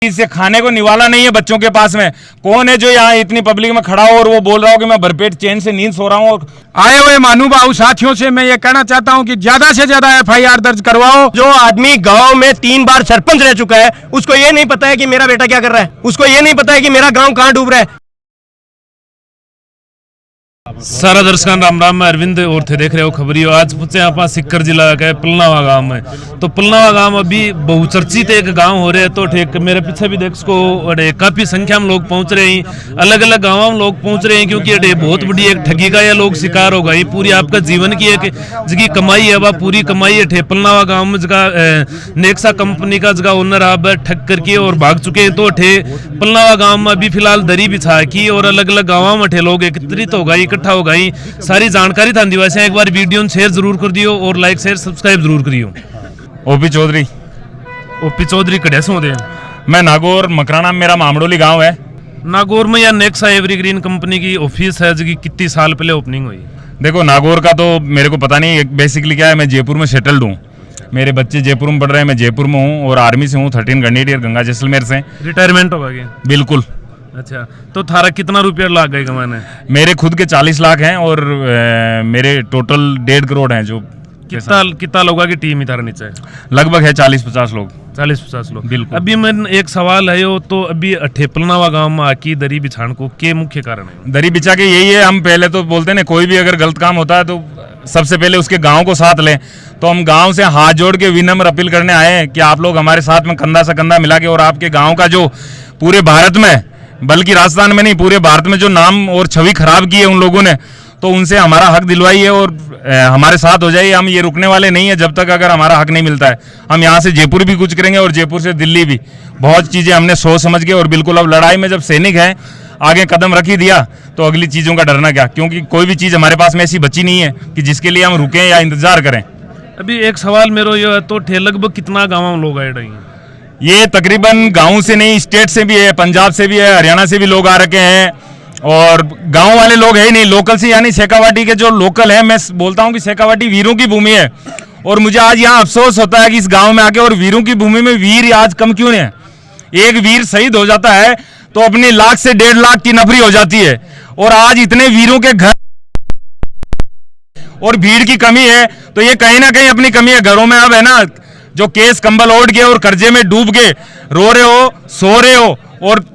से खाने को निवाला नहीं है बच्चों के पास में। कौन है जो यहाँ इतनी पब्लिक में खड़ा हो और वो बोल रहा हो कि मैं भरपेट चैन से नींद सो रहा हूँ। और आए हुए महानुभाव साथियों से मैं ये कहना चाहता हूँ कि ज्यादा से ज्यादा एफआईआर दर्ज करवाओ। जो आदमी गांव में 3 बार सरपंच रह चुका है, उसको ये नहीं पता है कि मेरा बेटा क्या कर रहा है, उसको ये नहीं पता है कि मेरा गांव कहाँ डूब रहा है। सारा दर्शकों राम राम। मैं अरविंद और थे देख रहे हो खबरियो। आज पहुंचे आप सिक्कर जिला के पलनावा गांव में। तो पलनावा गांव अभी बहुचर्चित एक गांव हो रहे हैं। तो ठीक मेरे पीछे भी देख सको काफी संख्या में लोग पहुंच रहे हैं, अलग अलग गाँवों में लोग पहुंच रहे हैं, क्योंकि ये बहुत बड़ी एक ठगी का ये लोग शिकार हो गए। पूरी आपका जीवन की एक जगह कमाई है, वह पूरी कमाई है पलनावा गाँव में जगह नेक्सा कंपनी का जगह ओनर आप ठग करके और भाग चुके हैं। तो ठे पलनावा गाँव में अभी फिलहाल दरी बिछा की और अलग अलग गाँवों में ठे लोग एकत्रित हो गए, इकट्ठा हो गई। सारी जानकारी था दिवसे एक बार वीडियो शेयर जरूर कर दियो और लाइक शेयर सब्सक्राइब जरूर करियो। ओपी चौधरी कड़े से होते मैं नागौर मकराना मेरा मामडोली गांव है। नागौर में या नेक्सा एवरग्रीन कंपनी की ऑफिस है जो कितनी साल पहले ओपनिंग हुई? देखो नागौर का तो मेरे को पता नहीं, बेसिकली क्या है, मैं जयपुर में सेटल्ड हूँ, मेरे बच्चे जयपुर में पढ़ रहे हैं, मैं जयपुर में हूँ और आर्मी से हूँ, 13 ग्रेनेडियर गंगा जैसलमेर से। रिटायरमेंट होगा क्या? बिल्कुल। अच्छा, तो थारा कितना रुपया लाग गए कमाने? मेरे खुद के 40 लाख हैं और मेरे टोटल 1.5 करोड़ हैं। जो कितना लोगों की टीम ही थारा नीचे लगभग है 40-50 लोग। 40-50 लोग, बिल्कुल। अभी मैं एक सवाल है यो, तो अभी पलनावा गांव में आकी दरी बिछाण को क्या मुख्य कारण है? दरी बिछा के यही है, हम पहले तो बोलते हैं कोई भी अगर गलत काम होता है तो सबसे पहले उसके गांव को साथ लें। तो हम गांव से हाथ जोड़ के विनम्र अपील करने आए हैं कि आप लोग हमारे साथ में कंधा से कंधा मिला के और आपके गाँव का जो पूरे भारत में, बल्कि राजस्थान में नहीं पूरे भारत में जो नाम और छवि खराब की है उन लोगों ने, तो उनसे हमारा हक दिलवाइए और हमारे साथ हो जाइए। हम ये रुकने वाले नहीं है जब तक अगर हमारा हक नहीं मिलता है। हम यहाँ से जयपुर भी कुछ करेंगे और जयपुर से दिल्ली भी। बहुत चीज़ें हमने सोच समझ के, और बिल्कुल अब लड़ाई में जब सैनिक हैं आगे कदम रख ही दिया तो अगली चीज़ों का डरना क्या, क्योंकि कोई भी चीज़ हमारे पास में ऐसी बची नहीं है कि जिसके लिए हम रुकें या इंतजार करें। अभी एक सवाल मेरा ये है, तो लगभग कितना गाँव में लोग आए रहे हैं? ये तकरीबन गाँव से नहीं, स्टेट से भी है, पंजाब से भी है, हरियाणा से भी लोग आ रखे हैं। और गांव वाले लोग है ही नहीं, लोकल से, यानी शेखावाटी के जो लोकल है। मैं बोलता हूं कि शेखावाटी वीरों की भूमि है और मुझे आज यहाँ अफसोस होता है कि इस गांव में आके, और वीरों की भूमि में वीर आज कम क्यों है। एक वीर शहीद हो जाता है तो अपनी 1 लाख से 1.5 लाख की नफरी हो जाती है, और आज इतने वीरों के घर और भीड़ की कमी है। तो ये कहीं ना कहीं अपनी कमी है। घरों में अब है ना, जो केस कंबल ओढ़ के और कर्जे में डूब के रो रहे हो, सो रहे हो और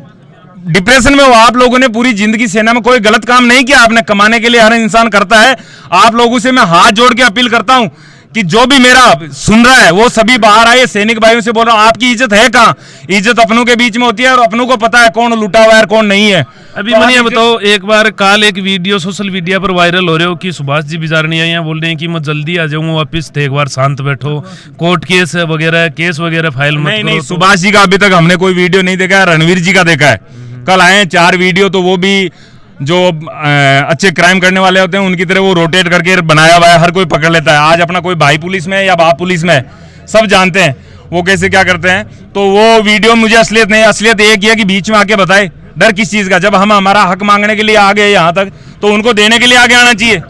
डिप्रेशन में हो। आप लोगों ने पूरी जिंदगी सेना में कोई गलत काम नहीं किया, आपने कमाने के लिए हर इंसान करता है। आप लोगों से मैं हाथ जोड़ के अपील करता हूं कि जो भी मेरा सुन रहा है वो सभी बाहर आए। सैनिक भाइयों से बोल रहा हूं, आपकी इज्जत है कहाँ? इज्जत अपनों के बीच में होती है और अपनों को पता है कौन लुटा हुआ है और कौन नहीं है। अभी तो मैंने बताओ, एक बार काल एक वीडियो सोशल मीडिया पर वायरल हो रहे हो कि सुभाष जी बिजारनिया यहाँ बोल रहे हैं कि मैं जल्दी आ जाऊंगा वापिस, थे एक बार शांत बैठो, कोर्ट केस वगैरह फाइल मत करो। नहीं, सुभाष जी का अभी तक हमने कोई वीडियो नहीं देखा है, रणवीर जी का देखा है। कल आए 4 वीडियो, तो वो भी जो अच्छे क्राइम करने वाले होते हैं उनकी तरह वो रोटेट करके बनाया हुआ है, हर कोई पकड़ लेता है। आज अपना कोई भाई पुलिस में है या बाप पुलिस में है, सब जानते हैं वो कैसे क्या करते हैं। तो वो वीडियो मुझे असलियत नहीं, असलियत एक ही है कि बीच में आके बताए डर किस चीज़ का। जब हम हमारा हक मांगने के लिए आ गए यहाँ तक, तो उनको देने के लिए आगे आना चाहिए।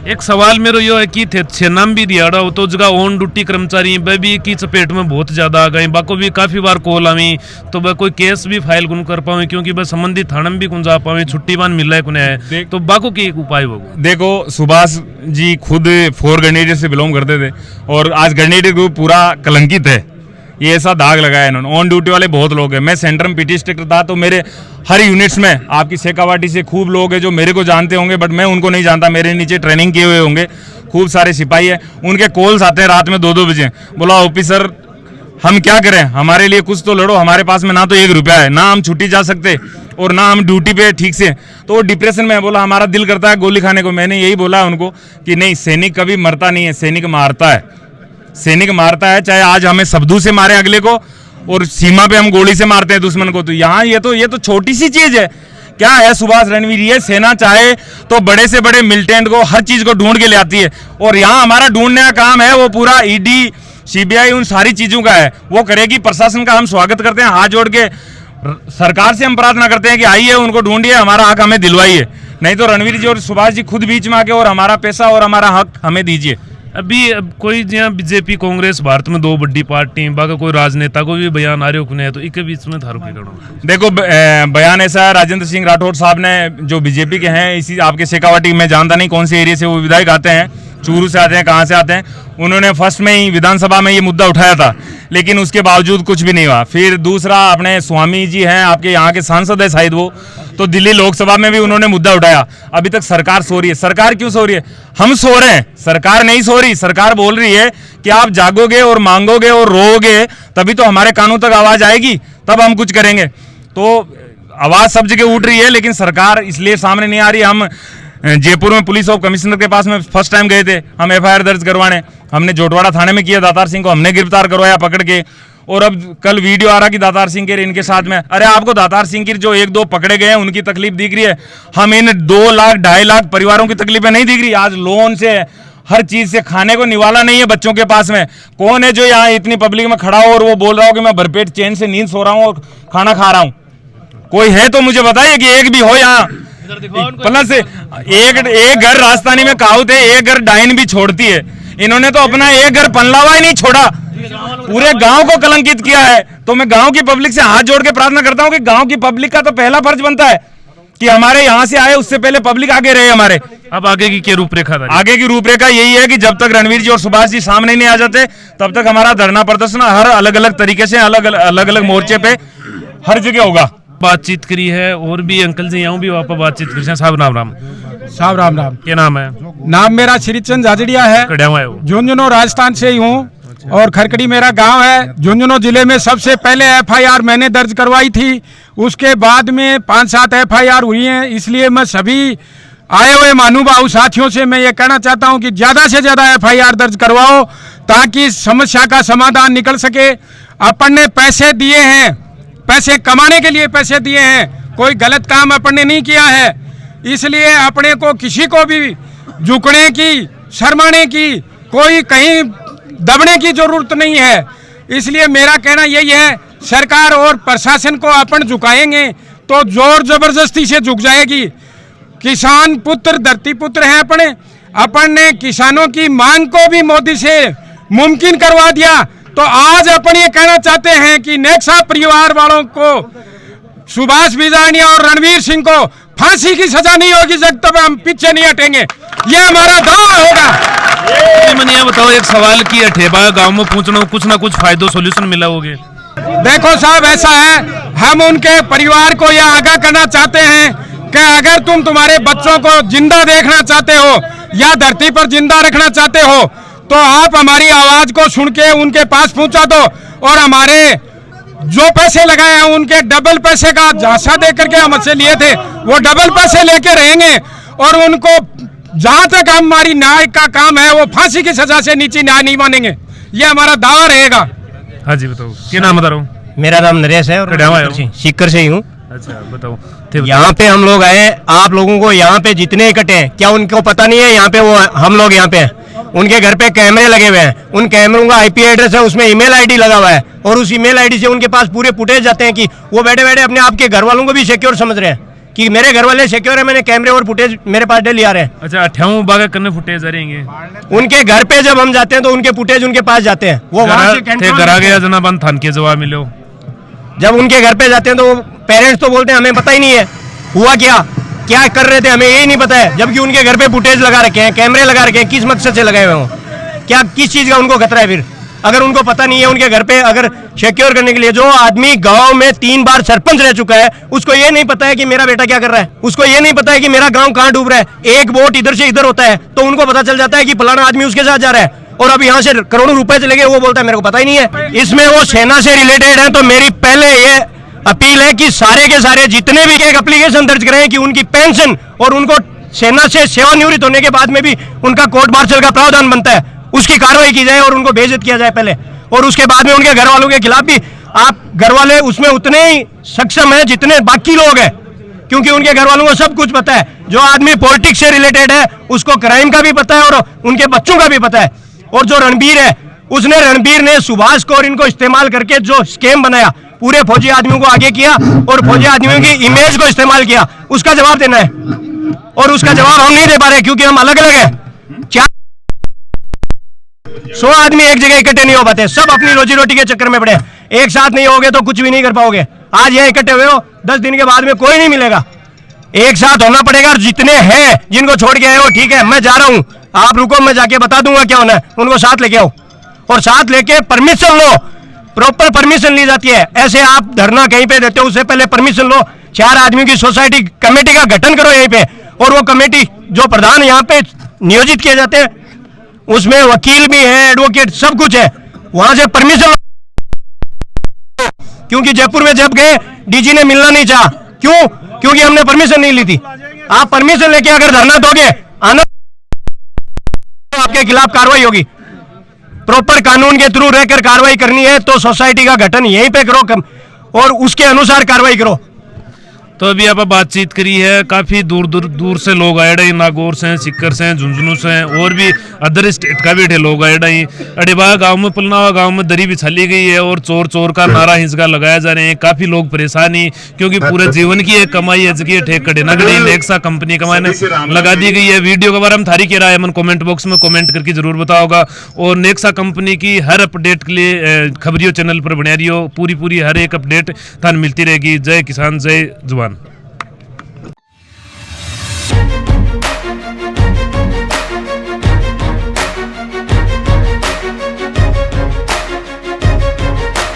एक सवाल मेरा यो है कि सेना में भी दिहाड़ा हो तो जगह ऑन ड्यूटी कर्मचारी वह भी की चपेट में बहुत ज्यादा आ गए। बाको भी काफी बार कॉल आई तो वह कोई केस भी फाइल कुन कर पावे, क्योंकि वह संबंधित थाना में भी कुन जा पावे, छुट्टी बान मिल रहा है। तो बाको की एक उपाय होगा? देखो, सुभाष जी खुद 4 ग्रेनेडियर से बिलोंग करते थे और आज ग्रेनेडियर ग्रुप पूरा कलंकित है। ये ऐसा दाग लगाया इन्होंने। ऑन ड्यूटी वाले बहुत लोग हैं। मैं सेंटर में पीटी इंस्पेक्टर था, तो मेरे हर यूनिट्स में आपकी शेखावाटी से खूब लोग हैं जो मेरे को जानते होंगे, बट मैं उनको नहीं जानता। मेरे नीचे ट्रेनिंग किए हुए होंगे, खूब सारे सिपाही हैं। उनके कॉल्स आते हैं रात में 2-2 बजे, बोला ऑफिसर हम क्या करें, हमारे लिए कुछ तो लड़ो, हमारे पास में ना तो 1 रुपया है, ना हम छुट्टी जा सकते और ना हम ड्यूटी पे ठीक से। तो वो डिप्रेशन में बोला हमारा दिल करता है गोली खाने को। मैंने यही बोला उनको कि नहीं, सैनिक कभी मरता नहीं है, सैनिक मारता है। सैनिक मारता है, चाहे आज हमें सबदू से मारे अगले को और सीमा पे हम गोली से मारते हैं दुश्मन को। तो यहाँ ये तो छोटी सी चीज है। क्या है सुभाष रणवीर, ये सेना चाहे तो बड़े से बड़े मिलिटेंट को, हर चीज को ढूंढ के ले आती है, और यहाँ हमारा ढूंढने का काम है वो पूरा ईडी सीबीआई उन सारी चीजों का है, वो करेगी। प्रशासन का हम स्वागत करते हैं, हाथ जोड़ के सरकार से हम प्रार्थना करते हैं कि आइए उनको ढूंढिए, हमारा हक हमें दिलवाइए। नहीं तो रणवीर जी और सुभाष जी खुद बीच में आके और हमारा पैसा और हमारा हक हमें दीजिए। अभी अब कोई जहाँ बीजेपी कांग्रेस भारत में दो बड़ी पार्टी बाकी कोई राजनेता को भी बयान आ रहे हो है तो इसके बीच में थारू के करो। देखो बयान ऐसा है, राजेंद्र सिंह राठौड़ साहब ने जो बीजेपी के हैं, इसी आपके शेखावाटी में जानता नहीं कौन से एरिया से वो विधायक आते हैं, चूरू से आते हैं, कहाँ से आते हैं, उन्होंने फर्स्ट में ही विधानसभा में ये मुद्दा उठाया था, लेकिन उसके बावजूद कुछ भी नहीं हुआ। फिर दूसरा अपने स्वामी जी हैं, आपके यहाँ के सांसद है शायद वो, तो दिल्ली लोकसभा में भी उन्होंने मुद्दा उठाया। अभी तक सरकार सो रही है। सरकार क्यों सो रही है? हम सो रहे हैं, सरकार नहीं सो रही। सरकार बोल रही है कि आप जागोगे और मांगोगे और रोओगे तभी तो हमारे कानों तक आवाज आएगी, तब हम कुछ करेंगे। तो आवाज सब जगह उठ रही है, लेकिन सरकार इसलिए सामने नहीं आ रही। हम जयपुर में पुलिस ऑफ कमिश्नर के पास में फर्स्ट टाइम गए थे, हम एफआईआर दर्ज करवाने, हमने जोटवाड़ा थाने में किया, दातार सिंह को हमने गिरफ्तार करवाया पकड़ के। और अब कल वीडियो आ रहा कि दातार सिंह के इनके साथ में, अरे आपको दातार सिंह की जो एक दो पकड़े गए हैं उनकी तकलीफ दिख रही है, हम इन 2 लाख 2.5 लाख परिवारों की तकलीफें नहीं दिख रही। आज लोन से हर चीज से खाने को निवाला नहीं है बच्चों के पास में। कौन है जो यहाँ इतनी पब्लिक में खड़ा हो और वो बोल रहा हो कि मैं भरपेट चैन से नींद सो रहा हूँ और खाना खा रहा हूँ? कोई है तो मुझे बताइए कि एक भी हो यहाँ। प्लस एक घर राजस्थानी में कहावत है, एक घर डाइन भी छोड़ती है। इन्होंने तो अपना एक घर पनलावा ही नहीं छोड़ा, पूरे गांव को कलंकित किया है। तो मैं गांव की पब्लिक से हाथ जोड़ के प्रार्थना करता हूं कि गांव की पब्लिक का तो पहला फर्ज बनता है कि हमारे यहां से आए उससे पहले पब्लिक आगे रहे हमारे। अब आगे की क्या रूपरेखा था? आगे की रूपरेखा यही है कि जब तक रणवीर जी और सुभाष जी सामने नहीं आ जाते तब तक हमारा धरना प्रदर्शन हर अलग अलग तरीके से अलग अलग मोर्चे पे हर जगह होगा। बातचीत करी है और भी अंकल जी यहाँ भी वापस बातचीत करी। साहब राम राम। साहब राम राम। क्या नाम है? नाम मेरा श्रीचंद झाजड़िया है, झुंझुनू राजस्थान से ही हूँ और खरकड़ी मेरा गांव है। झुंझुनू जिले में सबसे पहले एफआईआर मैंने दर्ज करवाई थी, उसके बाद में 5-7 एफआईआर हुई हैं। इसलिए मैं सभी आए हुए महानुभाव साथियों से मैं ये कहना चाहता हूँ कि ज़्यादा से ज़्यादा एफआईआर दर्ज करवाओ ताकि समस्या का समाधान निकल सके। अपन ने पैसे दिए हैं, पैसे कमाने के लिए पैसे दिए हैं, कोई गलत काम अपन ने नहीं किया है। इसलिए अपने को किसी को भी झुकने की, शर्माने की, कोई कहीं दबने की जरूरत नहीं है। इसलिए मेरा कहना यही है, सरकार और प्रशासन को अपन झुकाएंगे तो जोर जबरदस्ती से झुक जाएगी। किसान पुत्र धरती पुत्र हैं अपन ने किसानों की मांग को भी मोदी से मुमकिन करवा दिया। तो आज अपन ये कहना चाहते हैं कि नेक्सा परिवार वालों को, सुभाष बिजानिया और रणवीर सिंह को फांसी की सजा नहीं होगी जब तक हम पीछे नहीं हटेंगे, ये हमारा दावा होगा। मैंने ये बताओ, एक सवाल की अठेबा गांव में पूछना, कुछ ना कुछ फायदो सोल्यूशन मिला होगे? देखो साहब, ऐसा है, हम उनके परिवार को यह आगाह करना चाहते हैं कि अगर तुम तुम्हारे बच्चों को जिंदा देखना चाहते हो या धरती पर जिंदा रखना चाहते हो तो आप हमारी आवाज को सुन के उनके पास पहुंचा दो और हमारे जो पैसे लगाए हैं उनके डबल पैसे का झांसा दे करके हम हमसे लिए थे, वो डबल पैसे लेके रहेंगे और उनको जहां तक हमारी न्याय का काम है वो फांसी की सजा से नीचे न्याय नहीं मानेंगे, ये हमारा दावा रहेगा। हाँ जी बताओ, क्या नाम बता रहा हूँ? मेरा नाम नरेश है और सीकर से ही हूँ। अच्छा बताओ। यहाँ पे हम लोग आए, आप लोगों को यहाँ पे जितने इकट्ठे हैं, क्या उनको पता नहीं है यहाँ पे वो हम लोग यहाँ पे हैं? उनके घर पे कैमरे लगे हुए हैं, उन कैमरों का आईपी एड्रेस है, उसमें ईमेल आईडी लगा हुआ है और उस ईमेल आईडी से उनके पास पूरे फुटेज जाते हैं कि वो बैठे बैठे अपने आपके घर वालों को भी सिक्योर समझ रहे हैं कि मेरे घर वाले सिक्योर है, मैंने कैमरे और फुटेज मेरे पास डेली आ रहे हैं। अच्छा, 58 बागा करने फुटेज आ रहेंगे उनके घर पे जब हम जाते हैं तो उनके फुटेज उनके पास जाते हैं, वो वहां से घर आ गया जनाबन थान के जवाब मिलो। जब उनके घर पे जाते हैं तो पेरेंट्स तो बोलते हैं हमें पता ही नहीं है हुआ क्या कर रहे थे, हमें यही नहीं पता है, जबकि उनके घर पे फुटेज लगा रखे हैं, कैमरे लगा रखे हैं। किस मकसद से लगाए हुए हो? क्या किस चीज का उनको खतरा है? फिर अगर उनको पता नहीं है उनके घर पे अगर सिक्योर करने के लिए, जो आदमी गांव में 3 बार सरपंच रह चुका है, उसको ये नहीं पता है कि मेरा बेटा क्या कर रहा है, उसको ये नहीं पता है कि मेरा गांव कहां डूब रहा है। एक वोट इधर से इधर होता है तो उनको पता चल जाता है कि फलाना आदमी उसके साथ जा रहा है और अब यहाँ से करोड़ों रुपए चले गए, वो बोलता है मेरे को पता ही नहीं है। इसमें वो सेना से रिलेटेड है। तो मेरी पहले ये अपील है कि सारे के सारे जितने भी एक एप्लीकेशन दर्ज करें कि उनकी पेंशन और उनको सेना से सेवानिवृत्त होने के बाद में भी उनका कोर्ट मार्शल का प्रावधान बनता है, उसकी कार्रवाई की जाए और उनको बेइज्जत किया जाए पहले, और उसके बाद में उनके घर वालों के खिलाफ भी। आप घर वाले उसमें उतने ही सक्षम हैं जितने बाकी लोग हैं, क्योंकि उनके घर वालों को सब कुछ पता है। जो आदमी पॉलिटिक्स से रिलेटेड है उसको क्राइम का भी पता है और उनके बच्चों का भी पता है। और जो रणबीर है, रणबीर ने सुभाष को और इनको इस्तेमाल करके जो स्कैम बनाया, पूरे फौजी आदमियों को आगे किया और फौजी आदमियों की इमेज को इस्तेमाल किया, उसका जवाब देना है। और उसका जवाब हम नहीं दे पा रहे क्योंकि हम अलग अलग हैं। 100 आदमी एक जगह इकट्ठे नहीं हो पाते, सब अपनी रोजी रोटी के चक्कर में पड़े। एक साथ नहीं होगे तो कुछ भी नहीं कर पाओगे। आज यहाँ इकट्ठे हुए हो, 10 दिन के बाद में कोई नहीं मिलेगा। एक साथ होना पड़ेगा। और जितने हैं जिनको छोड़ के आए हो, ठीक है मैं जा रहा हूँ, आप रुको, मैं जाके बता दूंगा क्या होना है, उनको साथ लेके आओ और साथ लेके परमिशन लो। प्रॉपर परमिशन ली जाती है। ऐसे आप धरना कहीं पे देते हो उससे पहले परमिशन लो। 4 आदमियों की सोसाइटी कमेटी का गठन करो यहीं पे, और वो कमेटी जो प्रधान यहाँ पे नियोजित किए जाते हैं उसमें वकील भी है, एडवोकेट सब कुछ है, वहां से परमिशन। क्योंकि जयपुर में जब गए डीजी ने मिलना नहीं चाहा, क्यों? क्योंकि हमने परमिशन नहीं ली थी। आप परमिशन लेके अगर धरना दोगे, आना तो आपके खिलाफ कार्रवाई होगी। प्रॉपर कानून के थ्रू रहकर कार्रवाई करनी है तो सोसाइटी का गठन यहीं पे करो और उसके अनुसार कार्रवाई करो। तो अभी आप बातचीत करी है, काफी दूर से लोग आए रहे, नागौर से, सिक्कर से, झुंझुनू से और भी अदर स्टेट का भी लोग आए रहे। अडेबा गांव में, पुलनावा गांव में दरी बिछाली गई है और चोर चोर का नारा हिंसका लगाया जा रहे हैं। काफी लोग परेशान ही, क्योंकि पूरे जीवन की एक कमाई है जगह ठेक कड़े ना कड़ी नेक्सा कंपनी कमाने लगा दी गई है। वीडियो के बारे में थारी कह रहा है, मन कमेंट बॉक्स में कमेंट करके जरूर बताओगा। और नेक्सा कंपनी की हर अपडेट के लिए खबरियो चैनल पर बना रही हो, पूरी हर एक अपडेट थान मिलती रहेगी। जय किसान, जय जवान।